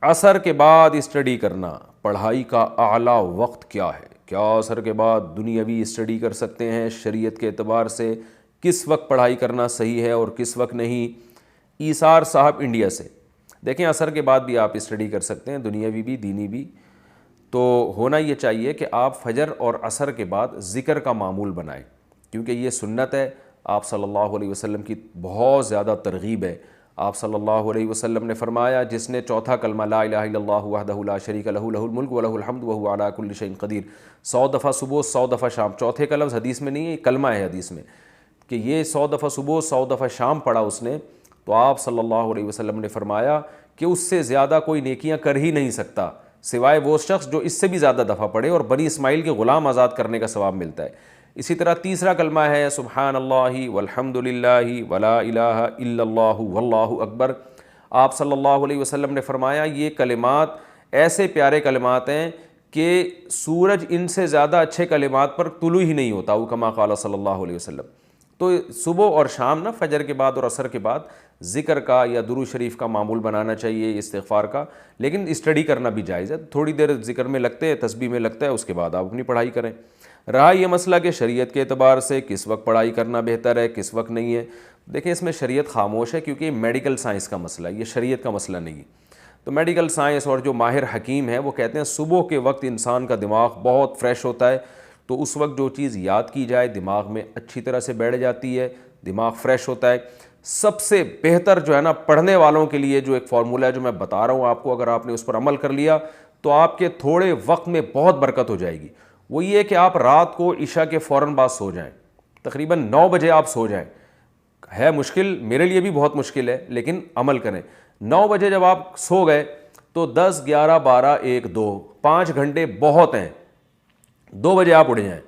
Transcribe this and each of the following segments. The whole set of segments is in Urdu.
عصر کے بعد اسٹڈی کرنا پڑھائی کا اعلیٰ وقت کیا ہے؟ کیا عصر کے بعد دنیاوی اسٹڈی کر سکتے ہیں؟ شریعت کے اعتبار سے کس وقت پڑھائی کرنا صحیح ہے اور کس وقت نہیں؟ ایثار صاحب انڈیا سے، دیکھیں عصر کے بعد بھی آپ اسٹڈی کر سکتے ہیں، دنیاوی بھی دینی بھی۔ تو ہونا یہ چاہیے کہ آپ فجر اور عصر کے بعد ذکر کا معمول بنائیں، کیونکہ یہ سنت ہے، آپ صلی اللہ علیہ وسلم کی بہت زیادہ ترغیب ہے۔ آپ صلی اللہ علیہ وسلم نے فرمایا جس نے چوتھا کلمہ لا الہ الا اللہ وحدہ لا شریک لہ لہ الملک ولہ الحمد وہو علی کل شیء قدیر 100 دفعہ صبح 100 دفعہ شام، چوتھے کا لفظ حدیث میں نہیں ہے، کلمہ ہے حدیث میں، کہ یہ 100 دفعہ صبح 100 دفعہ شام پڑھا اس نے، تو آپ صلی اللہ علیہ وسلم نے فرمایا کہ اس سے زیادہ کوئی نیکیاں کر ہی نہیں سکتا سوائے وہ شخص جو اس سے بھی زیادہ دفعہ پڑھے، اور بنی اسماعیل کے غلام آزاد کرنے کا ثواب ملتا ہے۔ اسی طرح تیسرا کلمہ ہے سبحان اللہ والحمد للہ ولا الہ الا اللہ واللہ اکبر۔ آپ صلی اللہ علیہ وسلم نے فرمایا یہ کلمات ایسے پیارے کلمات ہیں کہ سورج ان سے زیادہ اچھے کلمات پر طلوع ہی نہیں ہوتا، وہ کما قال صلی اللہ علیہ وسلم۔ تو صبح اور شام نا، فجر کے بعد اور عصر کے بعد ذکر کا یا درود شریف کا معمول بنانا چاہیے، استغفار کا، لیکن اسٹڈی کرنا بھی جائز ہے، تھوڑی دیر ذکر میں لگتے ہیں، تسبیح میں لگتا ہے، اس کے بعد آپ اپنی پڑھائی کریں۔ رہا یہ مسئلہ کہ شریعت کے اعتبار سے کس وقت پڑھائی کرنا بہتر ہے کس وقت نہیں ہے، دیکھیں اس میں شریعت خاموش ہے، کیونکہ یہ میڈیکل سائنس کا مسئلہ ہے، یہ شریعت کا مسئلہ نہیں ہے۔ تو میڈیکل سائنس اور جو ماہر حکیم ہیں وہ کہتے ہیں صبح کے وقت انسان کا دماغ بہت فریش ہوتا ہے، تو اس وقت جو چیز یاد کی جائے دماغ میں اچھی طرح سے بیٹھ جاتی ہے، دماغ فریش ہوتا ہے۔ سب سے بہتر جو ہے نا پڑھنے والوں کے لیے جو ایک فارمولہ ہے جو میں بتا رہا ہوں آپ کو، اگر آپ نے اس پر عمل کر لیا تو آپ کے تھوڑے وقت میں بہت برکت ہو جائے گی۔ وہ یہ کہ آپ رات کو عشاء کے فوراً بعد سو جائیں، تقریباً 9 بجے آپ سو جائیں۔ ہے مشکل، میرے لیے بھی بہت مشکل ہے، لیکن عمل کریں۔ 9 بجے جب آپ سو گئے تو 10 11 12 1 2 5 گھنٹے بہت ہیں۔ 2 بجے آپ اٹھ جائیں،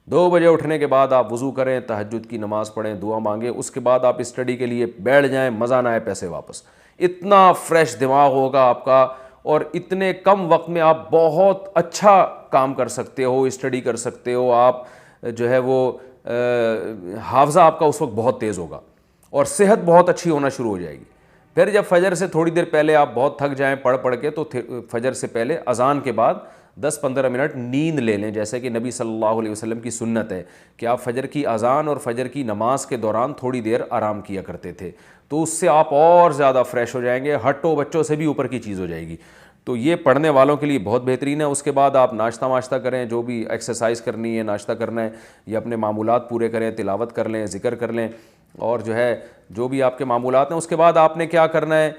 2 بجے اٹھنے کے بعد آپ وضو کریں، تہجد کی نماز پڑھیں، دعا مانگیں، اس کے بعد آپ اسٹڈی کے لیے بیٹھ جائیں، مزہ نہ آئے پیسے واپس۔ اتنا فریش دماغ ہوگا آپ کا، اور اتنے کم وقت میں آپ بہت اچھا کام کر سکتے ہو، اسٹڈی کر سکتے ہو، آپ جو ہے وہ حافظہ آپ کا اس وقت بہت تیز ہوگا، اور صحت بہت اچھی ہونا شروع ہو جائے گی۔ پھر جب فجر سے تھوڑی دیر پہلے آپ بہت تھک جائیں پڑھ کے، تو فجر سے پہلے اذان کے بعد 10-15 منٹ نیند لے لیں، جیسے کہ نبی صلی اللہ علیہ وسلم کی سنت ہے کہ آپ فجر کی اذان اور فجر کی نماز کے دوران تھوڑی دیر آرام کیا کرتے تھے، تو اس سے آپ اور زیادہ فریش ہو جائیں گے، ہٹو بچوں سے بھی اوپر کی چیز ہو جائے گی۔ تو یہ پڑھنے والوں کے لیے بہت بہترین ہے۔ اس کے بعد آپ ناشتہ واشتہ کریں، جو بھی ایکسرسائز کرنی ہے، ناشتہ کرنا ہے، یا اپنے معمولات پورے کریں، تلاوت کر لیں، ذکر کر لیں، اور جو ہے جو بھی آپ کے معمولات ہیں۔ اس کے بعد آپ نے کیا کرنا ہے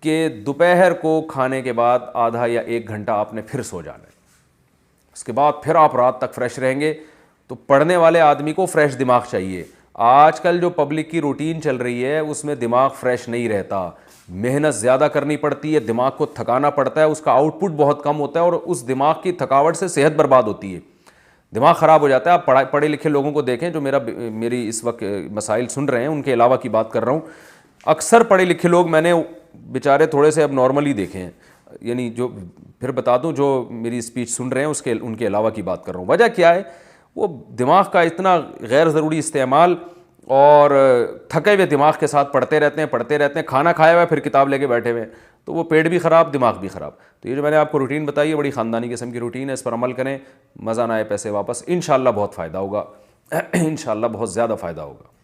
کہ دوپہر کو کھانے کے بعد آدھا یا 1 گھنٹہ آپ نے پھر سو جانا ہے، اس کے بعد پھر آپ رات تک فریش رہیں گے۔ تو پڑھنے والے آدمی کو فریش دماغ چاہیے۔ آج کل جو پبلک کی روٹین چل رہی ہے اس میں دماغ فریش نہیں رہتا، محنت زیادہ کرنی پڑتی ہے، دماغ کو تھکانا پڑتا ہے، اس کا آؤٹ پٹ بہت کم ہوتا ہے، اور اس دماغ کی تھکاوٹ سے صحت برباد ہوتی ہے، دماغ خراب ہو جاتا ہے۔ آپ پڑھے لکھے لوگوں کو دیکھیں جو میری اس وقت مسائل سن رہے ہیں، ان کے علاوہ کی بات کر رہا ہوں، اکثر پڑھے لکھے لوگ میں نے بیچارے تھوڑے سے اب نارملی دیکھے ہیں، یعنی جو پھر بتا دوں جو میری اسپیچ سن رہے ہیں ان کے علاوہ کی بات کر رہا ہوں۔ وجہ کیا ہے؟ وہ دماغ کا اتنا غیر ضروری استعمال، اور تھکے ہوئے دماغ کے ساتھ پڑھتے رہتے ہیں، کھانا کھایا ہوا ہے پھر کتاب لے کے بیٹھے ہوئے ہیں، تو وہ پیٹ بھی خراب دماغ بھی خراب۔ تو یہ جو میں نے آپ کو روٹین بتائی ہے بڑی خاندانی قسم کی روٹین ہے، اس پر عمل کریں، مزہ نہ آئے پیسے واپس، انشاءاللہ بہت فائدہ ہوگا، انشاءاللہ بہت زیادہ فائدہ ہوگا۔